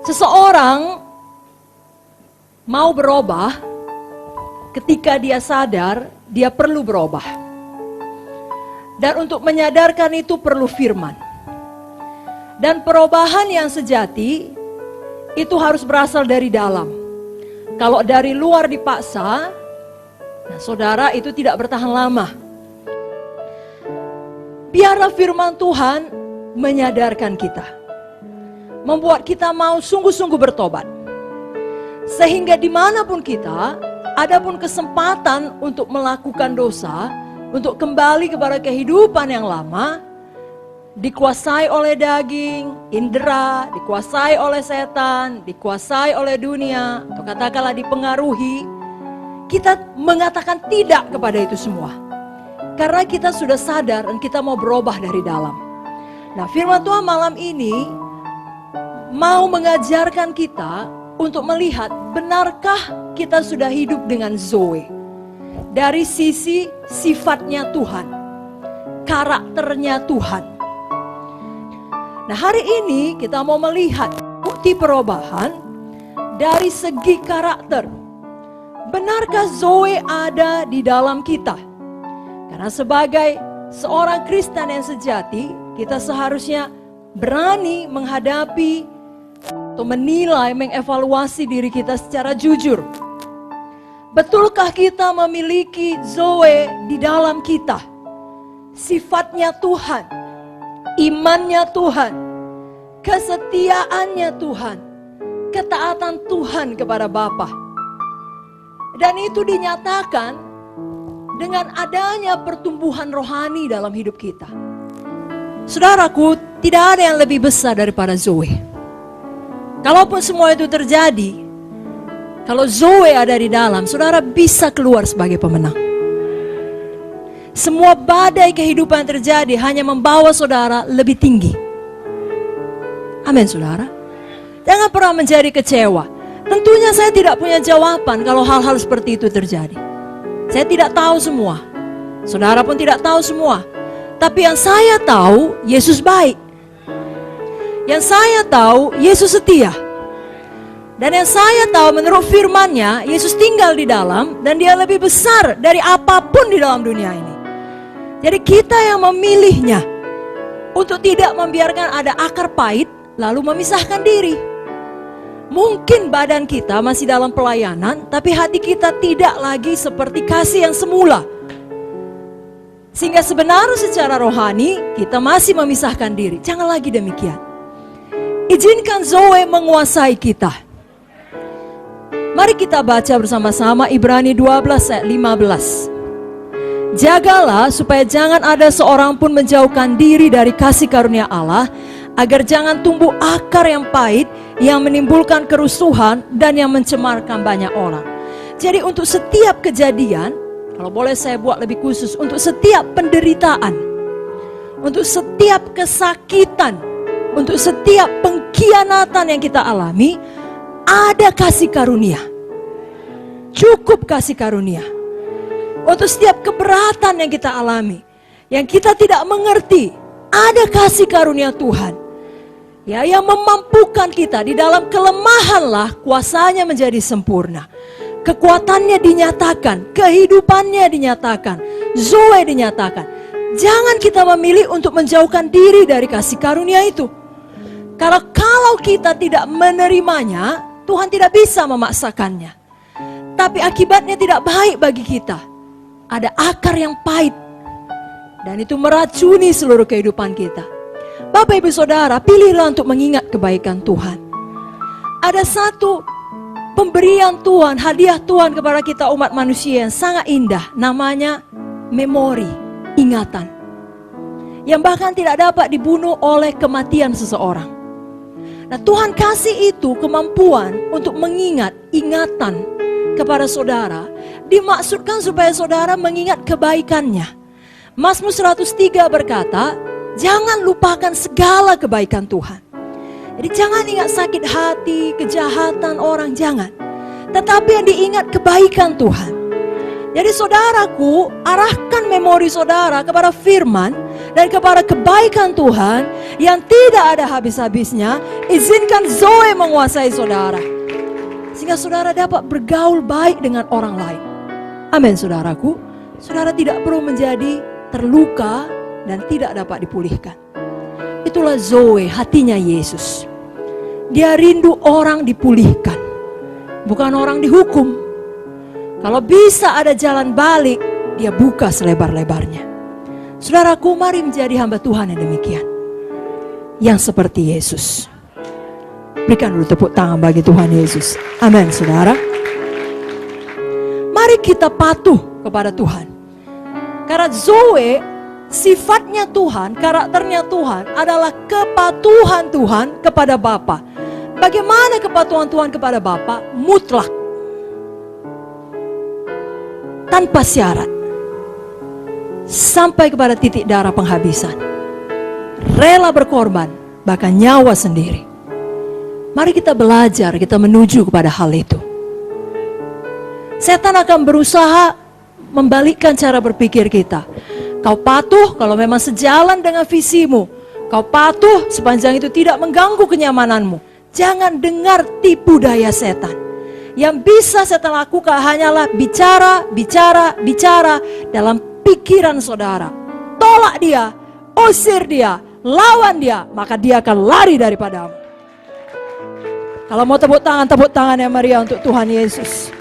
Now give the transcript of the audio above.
Seseorang mau berubah ketika dia sadar dia perlu berubah. Dan untuk menyadarkan itu perlu firman. Dan perubahan yang sejati itu harus berasal dari dalam. Kalau dari luar dipaksa, nah saudara, itu tidak bertahan lama. Biarlah firman Tuhan menyadarkan kita. Membuat kita mau sungguh-sungguh bertobat. Sehingga dimanapun kita, adapun kesempatan untuk melakukan dosa, untuk kembali kepada kehidupan yang lama, dikuasai oleh daging, indera, dikuasai oleh setan, dikuasai oleh dunia, atau katakanlah dipengaruhi, kita mengatakan tidak kepada itu semua. Karena kita sudah sadar dan kita mau berubah dari dalam. Nah, firman Tuhan malam ini mau mengajarkan kita untuk melihat benarkah kita sudah hidup dengan Zoe. Dari sisi sifatnya Tuhan, karakternya Tuhan. Nah, hari ini kita mau melihat bukti perubahan dari segi karakter. Benarkah Zoe ada di dalam kita? Karena sebagai seorang Kristen yang sejati, kita seharusnya berani menghadapi atau menilai, mengevaluasi diri kita secara jujur. Betulkah kita memiliki Zoe di dalam kita? Sifatnya Tuhan, imannya Tuhan, kesetiaannya Tuhan, ketaatan Tuhan kepada Bapa. Dan itu dinyatakan dengan adanya pertumbuhan rohani dalam hidup kita. Saudaraku, tidak ada yang lebih besar daripada Zoe. Kalaupun semua itu terjadi, kalau Zoe ada di dalam, saudara bisa keluar sebagai pemenang. Semua badai kehidupan yang terjadi hanya membawa saudara lebih tinggi. Amin, saudara. Jangan pernah menjadi kecewa. Tentunya saya tidak punya jawaban kalau hal-hal seperti itu terjadi. Saya tidak tahu semua. Saudara pun tidak tahu semua. Tapi yang saya tahu, Yesus baik. Yang saya tahu, Yesus setia. Dan yang saya tahu menurut firman-Nya, Yesus tinggal di dalam dan Dia lebih besar dari apapun di dalam dunia ini. Jadi kita yang memilihnya untuk tidak membiarkan ada akar pahit lalu memisahkan diri. Mungkin badan kita masih dalam pelayanan, tapi hati kita tidak lagi seperti kasih yang semula. Sehingga sebenarnya secara rohani kita masih memisahkan diri. Jangan lagi demikian. Izinkan Zoe menguasai kita. Mari kita baca bersama-sama Ibrani 12 ayat 15. Jagalah supaya jangan ada seorang pun menjauhkan diri dari kasih karunia Allah, agar jangan tumbuh akar yang pahit yang menimbulkan kerusuhan dan yang mencemarkan banyak orang. Jadi untuk setiap kejadian, kalau boleh saya buat lebih khusus, untuk setiap penderitaan, untuk setiap kesakitan, untuk setiap pengkhianatan yang kita alami, ada kasih karunia. Cukup kasih karunia. Untuk setiap keberatan yang kita alami, yang kita tidak mengerti, ada kasih karunia Tuhan. Ya, yang memampukan kita di dalam kelemahanlah kuasanya menjadi sempurna. Kekuatannya dinyatakan, kehidupannya dinyatakan, Zoe dinyatakan. Jangan kita memilih untuk menjauhkan diri dari kasih karunia itu. Karena kalau kita tidak menerimanya, Tuhan tidak bisa memaksakannya. Tapi akibatnya tidak baik bagi kita. Ada akar yang pahit. Dan itu meracuni seluruh kehidupan kita. Bapak ibu saudara, pilihlah untuk mengingat kebaikan Tuhan. Ada satu pemberian Tuhan, hadiah Tuhan kepada kita umat manusia yang sangat indah. Namanya memori, ingatan. Yang bahkan tidak dapat dibunuh oleh kematian seseorang. Nah, Tuhan kasih itu kemampuan untuk mengingat ingatan kepada saudara. Dimaksudkan supaya saudara mengingat kebaikannya. Mazmur 103 berkata, jangan lupakan segala kebaikan Tuhan. Jadi jangan ingat sakit hati, kejahatan orang, jangan. Tetapi yang diingat kebaikan Tuhan. Jadi saudaraku, arahkan memori saudara kepada firman dan kepada kebaikan Tuhan yang tidak ada habis-habisnya. Izinkan Zoe menguasai saudara, sehingga saudara dapat bergaul baik dengan orang lain. Amin saudaraku. Saudara tidak perlu menjadi terluka dan tidak dapat dipulihkan. Itulah Zoe, hatinya Yesus. Dia rindu orang dipulihkan, bukan orang dihukum. Kalau bisa ada jalan balik, dia buka selebar-lebarnya. Saudaraku, mari menjadi hamba Tuhan yang demikian, yang seperti Yesus. Berikan dulu tepuk tangan bagi Tuhan Yesus. Amin saudara. Mari kita patuh kepada Tuhan. Karena Zoe, sifatnya Tuhan, karakternya Tuhan adalah kepatuhan Tuhan kepada Bapa. Bagaimana kepatuhan Tuhan kepada Bapa? Mutlak, tanpa syarat, sampai kepada titik darah penghabisan. Rela berkorban, bahkan nyawa sendiri. Mari kita belajar, kita menuju kepada hal itu. Setan akan berusaha membalikkan cara berpikir kita. Kau patuh kalau memang sejalan dengan visimu. Kau patuh sepanjang itu tidak mengganggu kenyamananmu. Jangan dengar tipu daya setan. Yang bisa setan lakukan hanyalah bicara dalam pikiran saudara. Tolak dia, usir dia, lawan dia, maka dia akan lari daripadamu. Kalau mau tepuk tangan yang meriah untuk Tuhan Yesus.